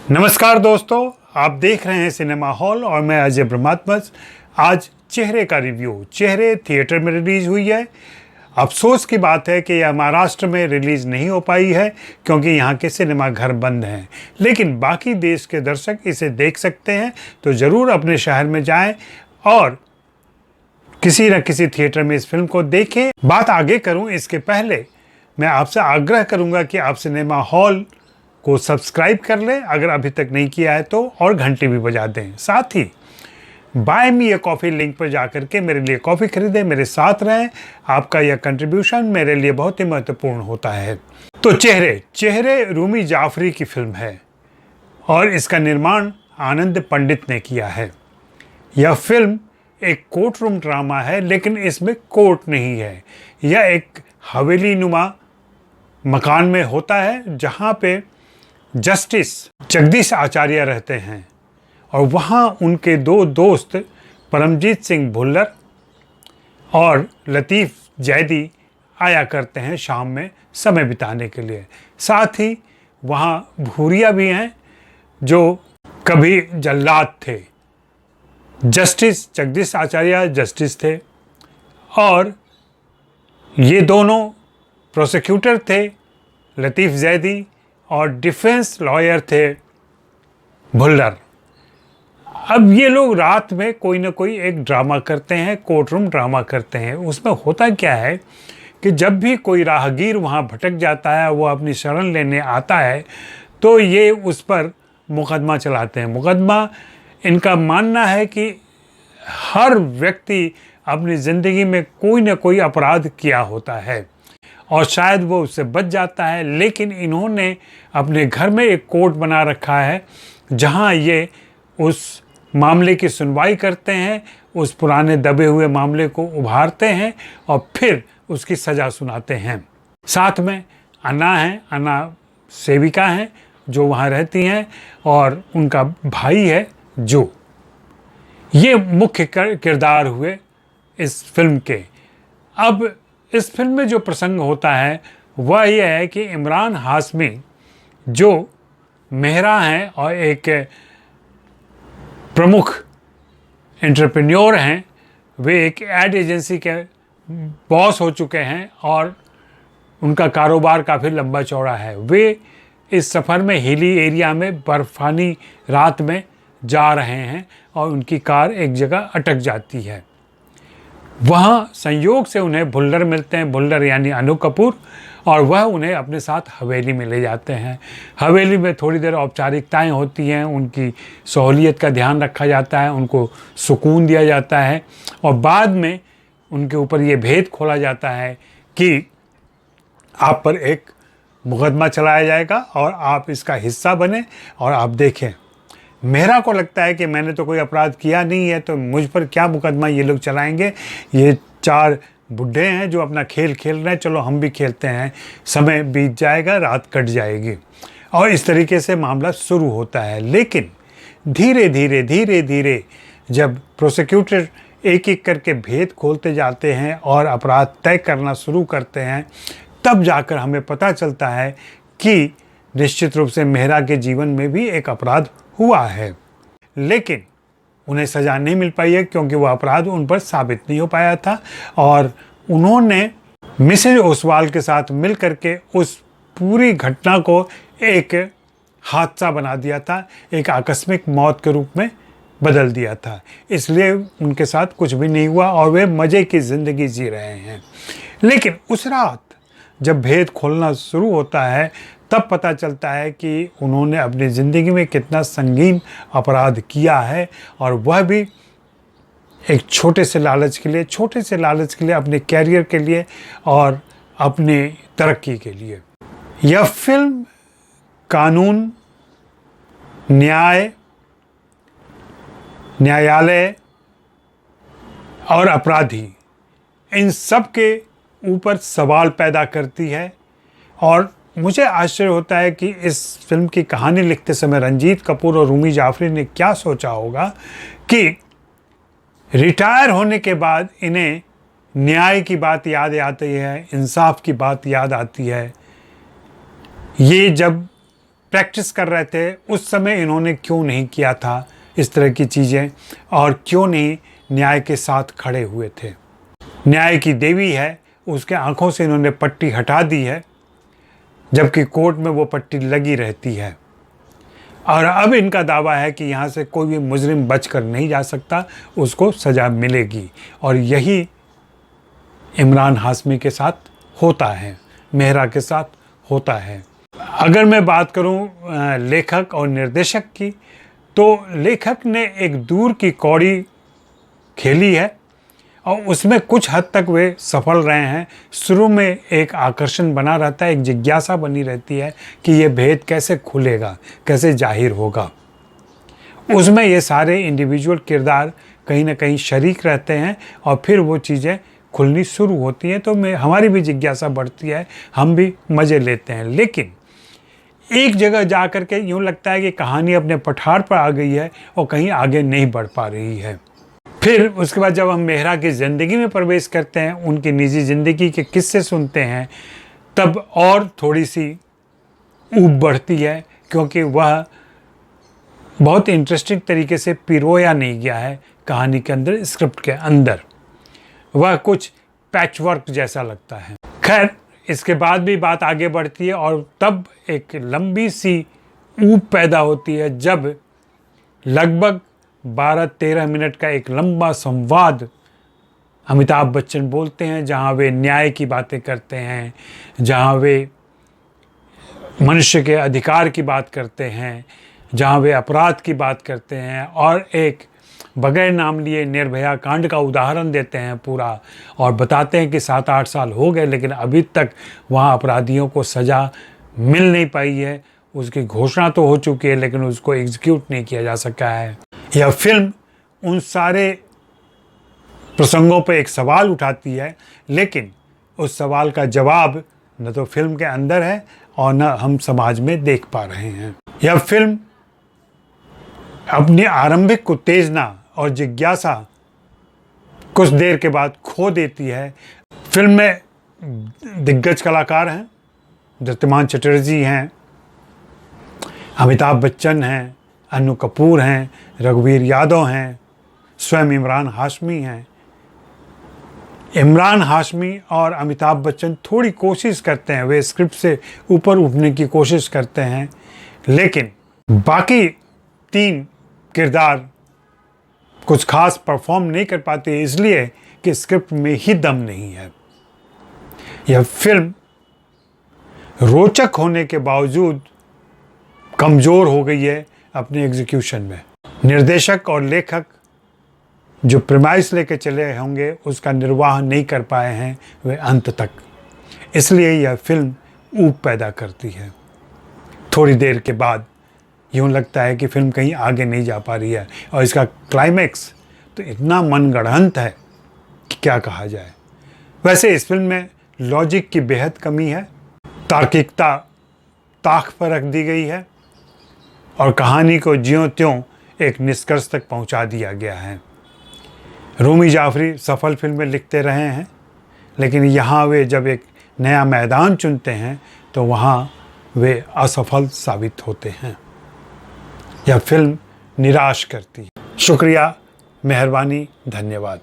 नमस्कार दोस्तों, आप देख रहे हैं सिनेमा हॉल और मैं अजय ब्रह्मात्मज। आज चेहरे का रिव्यू। चेहरे थिएटर में रिलीज हुई है। अफसोस की बात है कि यह महाराष्ट्र में रिलीज़ नहीं हो पाई है क्योंकि यहाँ के सिनेमा घर बंद हैं, लेकिन बाकी देश के दर्शक इसे देख सकते हैं। तो ज़रूर अपने शहर में जाएं और किसी न किसी थिएटर में इस फिल्म को देखें। बात आगे करूँ इसके पहले मैं आपसे आग्रह करूँगा कि आप सिनेमा हॉल को सब्सक्राइब कर लें अगर अभी तक नहीं किया है तो, और घंटी भी बजा दें। साथ ही buy me a coffee link पर जाकर के मेरे लिए कॉफ़ी खरीदें, मेरे साथ रहें। आपका यह कंट्रीब्यूशन मेरे लिए बहुत ही महत्वपूर्ण होता है। तो चेहरे रूमी जाफरी की फिल्म है और इसका निर्माण आनंद पंडित ने किया है। यह फिल्म एक कोर्ट रूम ड्रामा है, लेकिन इसमें कोर्ट नहीं है। यह एक हवेली नुमा मकान में होता है जहाँ पे जस्टिस जगदीश आचार्य रहते हैं और वहाँ उनके दो दोस्त परमजीत सिंह भुल्लर और लतीफ़ जैदी आया करते हैं शाम में समय बिताने के लिए। साथ ही वहाँ भूरिया भी हैं जो कभी जल्लाद थे। जस्टिस जगदीश आचार्य जस्टिस थे और ये दोनों प्रोसिक्यूटर थे, लतीफ़ जैदी, और डिफेंस लॉयर थे भुल्लर। अब ये लोग रात में कोई ना कोई एक ड्रामा करते हैं, कोर्ट रूम ड्रामा करते हैं। उसमें होता क्या है कि जब भी कोई राहगीर वहाँ भटक जाता है, वो अपनी शरण लेने आता है, तो ये उस पर मुकदमा चलाते हैं। मुकदमा, इनका मानना है कि हर व्यक्ति अपनी ज़िंदगी में कोई ना कोई अपराध किया होता है और शायद वो उससे बच जाता है, लेकिन इन्होंने अपने घर में एक कोर्ट बना रखा है जहाँ ये उस मामले की सुनवाई करते हैं, उस पुराने दबे हुए मामले को उभारते हैं और फिर उसकी सज़ा सुनाते हैं। साथ में अन्ना सेविका हैं जो वहाँ रहती हैं और उनका भाई है जो। ये मुख्य किरदार हुए इस फिल्म के। अब इस फिल्म में जो प्रसंग होता है वह यह है कि इमरान हाशमी जो मेहरा हैं और एक प्रमुख एंटरप्रेन्योर हैं, वे एक एड एजेंसी के बॉस हो चुके हैं और उनका कारोबार काफ़ी लंबा चौड़ा है। वे इस सफ़र में हिली एरिया में बर्फ़ानी रात में जा रहे हैं और उनकी कार एक जगह अटक जाती है। वहाँ संयोग से उन्हें भुल्लर मिलते हैं, भुल्लर यानी अनु कपूर, और वह उन्हें अपने साथ हवेली में ले जाते हैं। हवेली में थोड़ी देर औपचारिकताएं होती हैं, उनकी सहूलियत का ध्यान रखा जाता है, उनको सुकून दिया जाता है और बाद में उनके ऊपर ये भेद खोला जाता है कि आप पर एक मुकदमा चलाया जाएगा और आप इसका हिस्सा बने और आप देखें। मेहरा को लगता है कि मैंने तो कोई अपराध किया नहीं है, तो मुझ पर क्या मुकदमा ये लोग चलाएंगे। ये चार बुढ़े हैं जो अपना खेल खेल रहे हैं, चलो हम भी खेलते हैं, समय बीत जाएगा, रात कट जाएगी, और इस तरीके से मामला शुरू होता है। लेकिन धीरे धीरे जब प्रोसिक्यूटर एक एक करके भेद खोलते जाते हैं और अपराध तय करना शुरू करते हैं, तब जाकर हमें पता चलता है कि निश्चित रूप से मेहरा के जीवन में भी एक अपराध हुआ है, लेकिन उन्हें सज़ा नहीं मिल पाई है क्योंकि वह अपराध उन पर साबित नहीं हो पाया था और उन्होंने मिसेज ओसवाल के साथ मिल करके उस पूरी घटना को एक हादसा बना दिया था, एक आकस्मिक मौत के रूप में बदल दिया था। इसलिए उनके साथ कुछ भी नहीं हुआ और वे मज़े की ज़िंदगी जी रहे हैं। लेकिन उस रात जब भेद खोलना शुरू होता है, तब पता चलता है कि उन्होंने अपनी ज़िंदगी में कितना संगीन अपराध किया है, और वह भी एक छोटे से लालच के लिए, अपने कैरियर के लिए और अपनी तरक्की के लिए। यह फिल्म कानून, न्यायालय और अपराधी, इन सब के ऊपर सवाल पैदा करती है। और मुझे आश्चर्य होता है कि इस फिल्म की कहानी लिखते समय रंजीत कपूर और रूमी जाफरी ने क्या सोचा होगा कि रिटायर होने के बाद इन्हें न्याय की बात याद आती है, इंसाफ की बात याद आती है। ये जब प्रैक्टिस कर रहे थे उस समय इन्होंने क्यों नहीं किया था इस तरह की चीज़ें, और क्यों नहीं न्याय के साथ खड़े हुए थे। न्याय की देवी है, उसके आंखों से इन्होंने पट्टी हटा दी है, जबकि कोर्ट में वो पट्टी लगी रहती है। और अब इनका दावा है कि यहाँ से कोई भी मुजरिम बचकर नहीं जा सकता, उसको सज़ा मिलेगी। और यही इमरान हाशमी के साथ होता है, मेहरा के साथ होता है। अगर मैं बात करूँ लेखक और निर्देशक की, तो लेखक ने एक दूर की कौड़ी खेली है और उसमें कुछ हद तक वे सफल रहे हैं। शुरू में एक आकर्षण बना रहता है, एक जिज्ञासा बनी रहती है कि ये भेद कैसे खुलेगा, कैसे जाहिर होगा। उसमें ये सारे इंडिविजुअल किरदार कहीं ना कहीं शरीक रहते हैं और फिर वो चीज़ें खुलनी शुरू होती हैं, तो हमारी भी जिज्ञासा बढ़ती है, हम भी मज़े लेते हैं। लेकिन एक जगह जा कर के यूँ लगता है कि कहानी अपने पठार पर आ गई है और कहीं आगे नहीं बढ़ पा रही है। फिर उसके बाद जब हम मेहरा की ज़िंदगी में प्रवेश करते हैं, उनकी निजी ज़िंदगी के किस्से सुनते हैं, तब और थोड़ी सी ऊब बढ़ती है, क्योंकि वह बहुत इंटरेस्टिंग तरीके से पिरोया नहीं गया है कहानी के अंदर, स्क्रिप्ट के अंदर। वह कुछ पैचवर्क जैसा लगता है। खैर, इसके बाद भी बात आगे बढ़ती है और तब एक लंबी सी ऊब पैदा होती है जब लगभग 12-13 मिनट का एक लंबा संवाद अमिताभ बच्चन बोलते हैं, जहाँ वे न्याय की बातें करते हैं, जहाँ वे मनुष्य के अधिकार की बात करते हैं, जहाँ वे अपराध की बात करते हैं, और एक बगैर नाम लिए निर्भया कांड का उदाहरण देते हैं पूरा, और बताते हैं कि 7-8 साल हो गए लेकिन अभी तक वहाँ अपराधियों को सज़ा मिल नहीं पाई है। उसकी घोषणा तो हो चुकी है लेकिन उसको एग्जीक्यूट नहीं किया जा सका है। यह फिल्म उन सारे प्रसंगों पर एक सवाल उठाती है, लेकिन उस सवाल का जवाब न तो फिल्म के अंदर है और न हम समाज में देख पा रहे हैं। यह फिल्म अपनी आरंभिक उत्तेजना और जिज्ञासा कुछ देर के बाद खो देती है। फिल्म में दिग्गज कलाकार हैं, दृत्यमान चटर्जी हैं, अमिताभ बच्चन हैं, अन्नू कपूर हैं, रघुवीर यादव हैं, स्वयं इमरान हाशमी हैं। इमरान हाशमी और अमिताभ बच्चन थोड़ी कोशिश करते हैं, वे स्क्रिप्ट से ऊपर उठने की कोशिश करते हैं, लेकिन बाकी 3 किरदार कुछ खास परफॉर्म नहीं कर पाते, इसलिए कि स्क्रिप्ट में ही दम नहीं है। यह फिल्म रोचक होने के बावजूद कमज़ोर हो गई है अपने एग्जीक्यूशन में। निर्देशक और लेखक जो प्रेमाइस लेके चले होंगे उसका निर्वाह नहीं कर पाए हैं वे अंत तक, इसलिए यह फिल्म ऊब पैदा करती है। थोड़ी देर के बाद यूँ लगता है कि फिल्म कहीं आगे नहीं जा पा रही है, और इसका क्लाइमैक्स तो इतना मनगढ़ंत है कि क्या कहा जाए। वैसे इस फिल्म में लॉजिक की बेहद कमी है, तार्किकता ताक पर रख दी गई है और कहानी को ज्यों त्यों एक निष्कर्ष तक पहुंचा दिया गया है। रूमी जाफरी सफल फिल्में लिखते रहे हैं, लेकिन यहाँ वे जब एक नया मैदान चुनते हैं तो वहाँ वे असफल साबित होते हैं। यह फिल्म निराश करती है। शुक्रिया, मेहरबानी, धन्यवाद।